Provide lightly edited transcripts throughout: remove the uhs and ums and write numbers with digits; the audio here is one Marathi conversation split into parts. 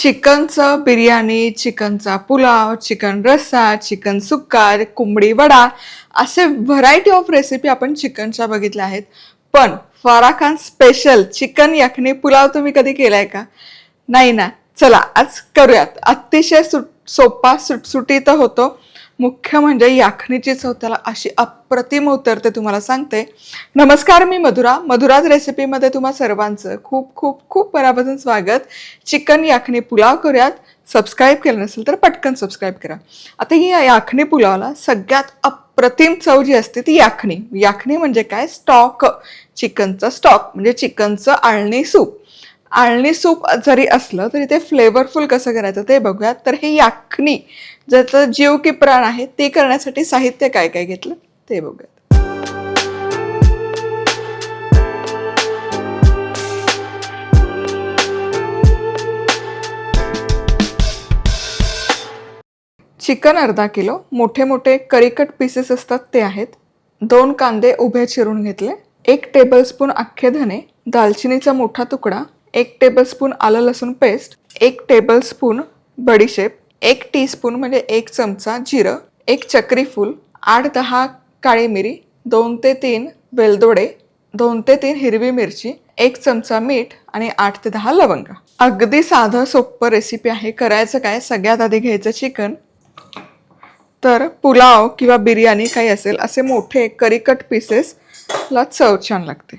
चिकनचं बिर्याणी, चिकनचा पुलाव, चिकन रस्सा, चिकन सुक्का, कोंबडी वडा असे व्हरायटी ऑफ रेसिपी आपण चिकनच्या बघितल्या आहेत. पण फराह खान स्पेशल चिकन यखनी पुलाव तुम्ही कधी केलाय का? नाही ना? चला आज करूयात. अतिशय सोपा सुटसुटीत होतो. मुख्य म्हणजे याखनीची चव त्याला अशी अप्रतिम उतरते, तुम्हाला सांगते. नमस्कार, मी मधुराज रेसिपीमध्ये तुम्हा सर्वांचं खूप खूप खूप मनापासून स्वागत. चिकन याखनी पुलाव करूयात. सबस्क्राईब केलं नसेल तर पटकन सबस्क्राईब करा. आता ही याखनी पुलावला सगळ्यात अप्रतिम चव जी असते ती याखनी म्हणजे काय? स्टॉक, चिकनचा स्टॉक म्हणजे चिकनचं आळणी सूप जरी असलं तरी ते फ्लेवरफुल कसं करायचं ते बघूयात. तर हे याखनी ज्याचं जीव की प्राण आहे ते करण्यासाठी साहित्य काय काय घेतलं ते बघूयात. चिकन अर्धा किलो, मोठे मोठे करीकट पीसेस असतात ते आहेत. 2 कांदे उभे चिरून घेतले. 1 टेबलस्पून अख्खे धने, दालचिनीचा मोठा तुकडा, 1 टेबलस्पून आलं लसूण पेस्ट, 1 टेबलस्पून बडीशेप, 1 टीस्पून म्हणजे 1 चमचा जिरं, 1 चक्री फूल, 8-10 काळी मिरी, 2 ते 3 वेलदोडे, 2 ते 3 हिरवी मिरची, 1 चमचा मीठ आणि 8 ते 10 लवंगा. अगदी साधं सोपं रेसिपी आहे. करायचं काय? सगळ्यात आधी घ्यायचं चिकन. तर पुलाव किंवा बिर्याणी काही असेल असे मोठे करीकट पीसेसला चव छान लागते.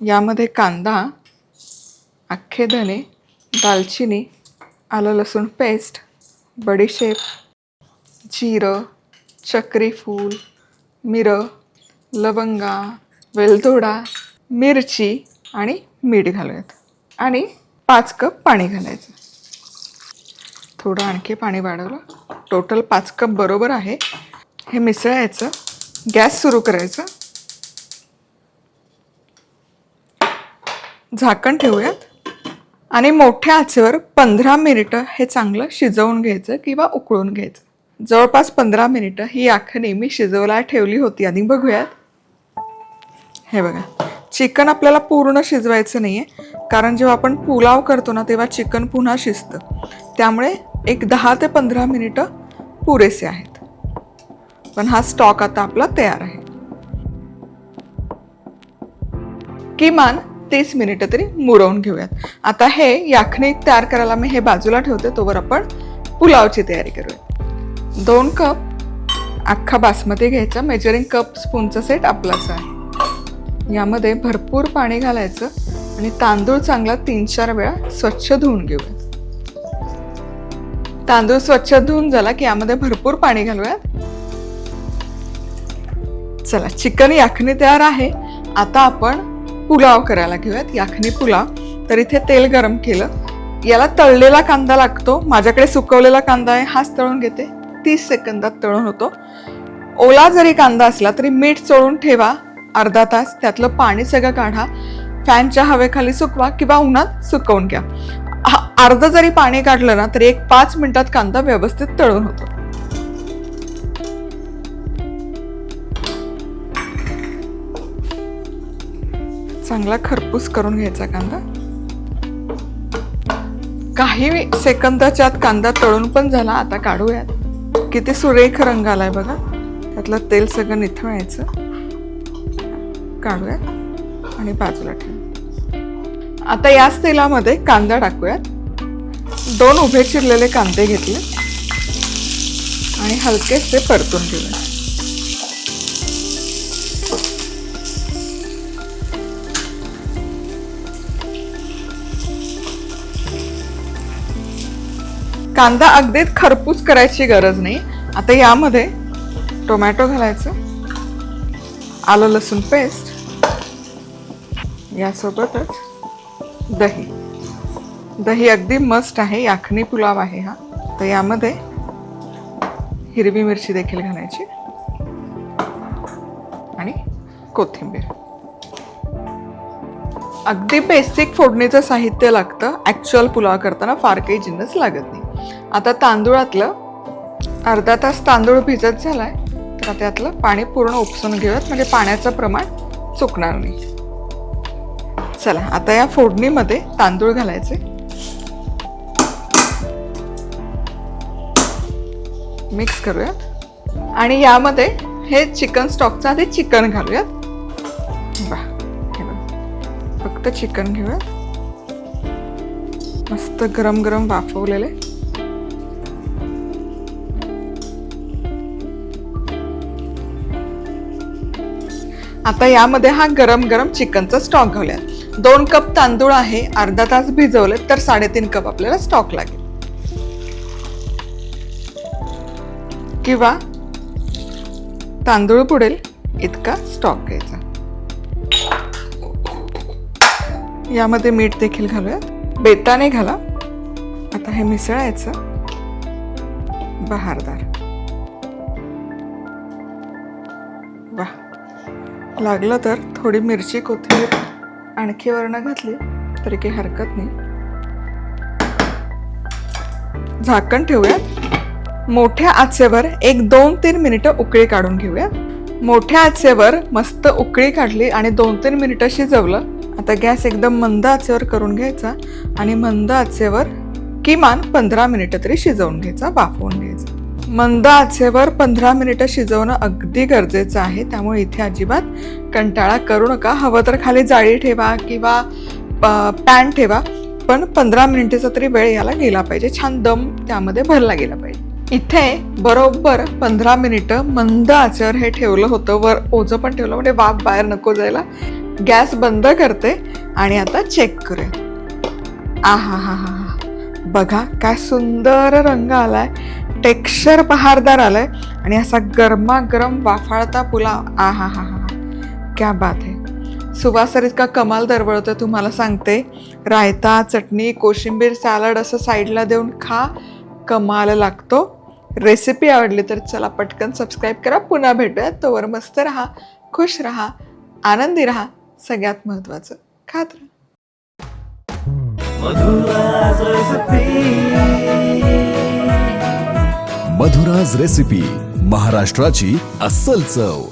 यामध्ये कांदा, अख्खे धने, दालचिनी, आलं लसूण पेस्ट, बडीशेप, जिरं, चक्री फूल, मिरं, लवंगा, वेलदोडा, मिरची आणि मीठ घालूयात आणि 5 कप पाणी घालायचं. थोडं आणखी पाणी वाढवलं. टोटल 5 कप बरोबर आहे. हे मिसळायचं. गॅस सुरू करायचं. झाकण ठेवूयात आणि मोठ्या आचेवर 15 मिनिटं हे चांगलं शिजवून घ्यायचं किंवा उकळून घ्यायचं. जवळपास 15 मिनिटं ही याखनी मी शिजवला ठेवली होती आणि बघूयात. हे बघा, चिकन आपल्याला पूर्ण शिजवायचं नाहीये, कारण जेव्हा आपण पुलाव करतो ना तेव्हा चिकन पुन्हा शिजतं. त्यामुळे एक 10 ते 15 मिनिटं पुरेसे आहेत. पण हा स्टॉक आता आपला तयार आहे. किमान 30 मिनिटं तरी मुरवून घेऊयात. आता हे याखनी तयार करायला मी हे बाजूला ठेवते. तोवर आपण पुलावची तयारी करूया. 2 कप अख्खा बासमती घ्यायचा. मेजरिंग कप स्पूनचा सेट आपलाच आहे. यामध्ये भरपूर पाणी घालायचं आणि तांदूळ चांगला 3-4 वेळा स्वच्छ धुवून घेऊयात. तांदूळ स्वच्छ धुवून झाला की यामध्ये भरपूर पाणी घालूयात. चला, चिकन याखनी तयार आहे. आता आपण पुलाव करायला घेऊयात. याखनी पुलाव. तर इथे तेल गरम केलं. याला तळलेला कांदा लागतो. माझ्याकडे सुकवलेला कांदा आहे, हाच तळून घेते. 30 सेकंदात तळून होतो. ओला जरी कांदा असला तरी मीठ चोळून ठेवा अर्धा तास. त्यातलं पाणी सगळं काढा. फॅनच्या हवेखाली सुकवा किंवा उन्हात सुकवून घ्या. अर्ध जरी पाणी काढलं ना तरी 5 मिनिटात कांदा व्यवस्थित तळून होतो. चांगला खरपूस करून घ्यायचा कांदा. काही सेकंदाच्या आत कांदा तळून पण झाला. आता काढूयात. किती सुरेख रंग आलाय बघा. त्यातलं तेल सगळं निथळायचं. काढूयात आणि बाजूला ठेवू. आता याच तेलामध्ये कांदा टाकूयात. 2 उभे चिरलेले कांदे घेतले आणि हलकेसे परतून घेऊयात. कांदा अगदीच खरपूस करायची गरज नाही. आता यामध्ये टोमॅटो घालायचं, आलं लसूण पेस्ट, यासोबतच दही अगदी मस्ट आहे. याखनी पुलाव आहे हा. तर यामध्ये हिरवी मिरची देखील घालायची आणि कोथिंबीर. अगदी बेसिक फोडणीचं साहित्य लागतं. ॲक्च्युअल पुलाव करताना फार काही जिन्नस लागत नाही. आता तांदूळातलं अर्धा तास तांदूळ भिजत झालाय तर त्यातलं पाणी पूर्ण उपसून घेऊयात, म्हणजे पाण्याचं प्रमाण चुकणार नाही. चला, आता या फोडणीमध्ये तांदूळ घालायचे. मिक्स करूयात आणि यामध्ये हे चिकन स्टॉकचं आधी चिकन घालूयात. वा, हे बघ, फक्त चिकन घेऊयात. मस्त गरम गरम वाफवलेले. आता यामध्ये हा गरम गरम चिकनचा स्टॉक घालूयात. 2 कप तांदूळ आहे, अर्धा तास भिजवले तर 3.5 कप आपल्याला स्टॉक लागेल. किंवा तांदूळ पुडेल इतका स्टॉक घ्यायचा. यामध्ये मीठ देखील घालूयात. बेताने घाला. आता हे मिसळायचं बहारदार. वा, लागलं तर थोडी मिरची कोथिंबीर आणखी वरण घातली तरी काही हरकत नाही. झाकण ठेवूयात. मोठ्या आचेवर 1-2-3 मिनिटं उकळी काढून घेऊयात. मोठ्या आचेवर मस्त उकळी काढली आणि 2-3 मिनिटं शिजवलं. आता गॅस एकदम मंद आचेवर करून घ्यायचा आणि मंद आचेवर किमान 15 मिनिटं तरी शिजवून घ्यायचा, वाफवून घ्यायचा. मंद आचेवर 15 मिनिटं शिजवणं अगदी गरजेचं आहे. त्यामुळे इथे अजिबात कंटाळा करू नका. हवं तर खाली जाळी ठेवा किंवा पॅन ठेवा, पण 15 मिनिटाचा तरी वेळ याला गेला पाहिजे. छान दम त्यामध्ये भरला गेला पाहिजे. इथे बरोबर 15 मिनिटं मंद आचेवर हे ठेवलं होतं. वर ओझं पण ठेवलं म्हणजे वाफ बाहेर नको जायला. गॅस बंद करते आणि आता चेक करूया. आहा हा हा हा, बघा काय सुंदर रंग आलाय, टेक्स्चर बहारदार आलाय आणि असा गरमागरम वाफाळता पुलाव. आहा हा हा, क्या बात आहे. सुवास इतका कमाल दरवळतोय तुम्हाला सांगते. रायता, चटणी, कोशिंबीर, सॅलड असं साईडला देऊन खा, कमाल लागतो. रेसिपी आवडली तर चला पटकन सबस्क्राईब करा. पुन्हा भेटूयात. तोवर मस्त राहा, खुश राहा, आनंदी राहा. सगळ्यात महत्वाचं खात राहा. मधुराज रेसिपी, महाराष्ट्राची अस्सल चव.